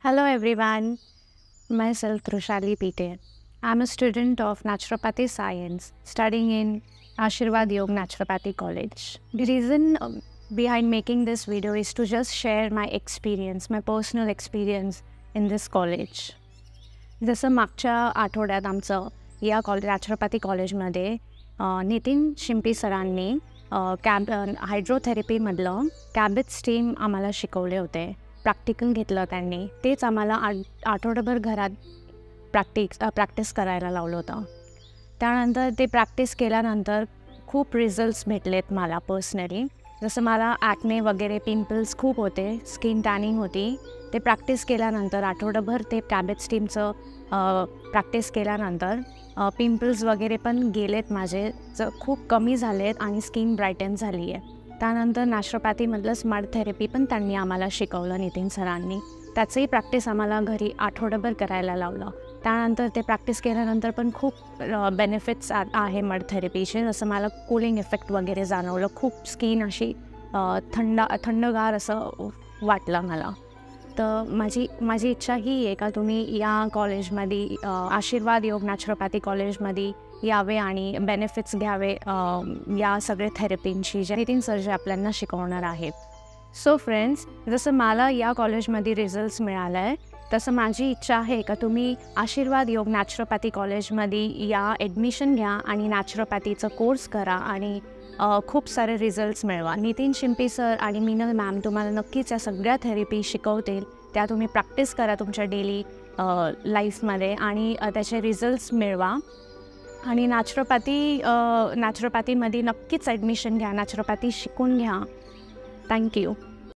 Hello everyone, myself Trushali Pite. I'm a student of Naturopathy Science studying in Ashirwad Yog Naturopathy College. The reason behind making this video is to just share my experience, my personal experience in this college. जसं मागच्या आठवड्यात आमचं या naturopathy कॉलेजमध्ये नितीन शिंपी सरांनी हायड्रोथेरपीमधलं cabbage steam आम्हाला शिकवले होते. प्रॅक्टिकल घेतलं त्यांनी. तेच आम्हाला आठवडाभर घरात प्रॅक्टिस करायला लावलं होतं. त्यानंतर ते प्रॅक्टिस केल्यानंतर खूप रिझल्ट्स भेटलेत मला पर्सनली. जसं मला ॲक्ने वगैरे पिंपल्स खूप होते, स्किन टॅनिंग होती. ते प्रॅक्टिस केल्यानंतर आठवडाभर ते कॅबेज स्टीमचं प्रॅक्टिस केल्यानंतर पिंपल्स वगैरे पण गेलेत माझे, खूप कमी झालेत आणि स्किन ब्राईटन झाली आहे. त्यानंतर नॅचरोपॅथीमधलं स्मार्ट थेरपी पण त्यांनी आम्हाला शिकवलं नितीन सरांनी. त्याचंही प्रॅक्टिस आम्हाला घरी आठवडाभर करायला लावलं. त्यानंतर ते प्रॅक्टिस केल्यानंतर पण खूप बेनिफिट्स आहे मड थेरपीचे. जसं मला कूलिंग इफेक्ट वगैरे जाणवलं. खूप स्किन अशी थंडगार असं वाटलं मला. तर माझी इच्छा ही आहे का तुम्ही या कॉलेजमध्ये आशीर्वाद योग नॅचरोपॅथी कॉलेजमध्ये यावे आणि बेनिफिट्स घ्यावे या सगळे थेरपींची जे नितीन सर जे आपल्याला शिकवणार आहेत. सो फ्रेंड्स, जसं मला या कॉलेजमध्ये रिझल्ट्स मिळालं आहे तसं माझी इच्छा आहे का तुम्ही आशीर्वाद योग नॅचरोपॅथी कॉलेजमध्ये या ॲडमिशन घ्या आणि नॅचरोपॅथीचं कोर्स करा आणि खूप सारे रिझल्ट्स मिळवा. नितीन शिंपी सर आणि मीनल मॅम तुम्हाला नक्कीच या सगळ्या थेरपी शिकवतील. त्या तुम्ही प्रॅक्टिस करा तुमच्या डेली लाईफमध्ये आणि त्याचे रिझल्ट्स मिळवा. आणि नॅचरोपॅथीमध्ये नक्कीच ॲडमिशन घ्या. नॅचरोपॅथी शिकून घ्या. थँक्यू.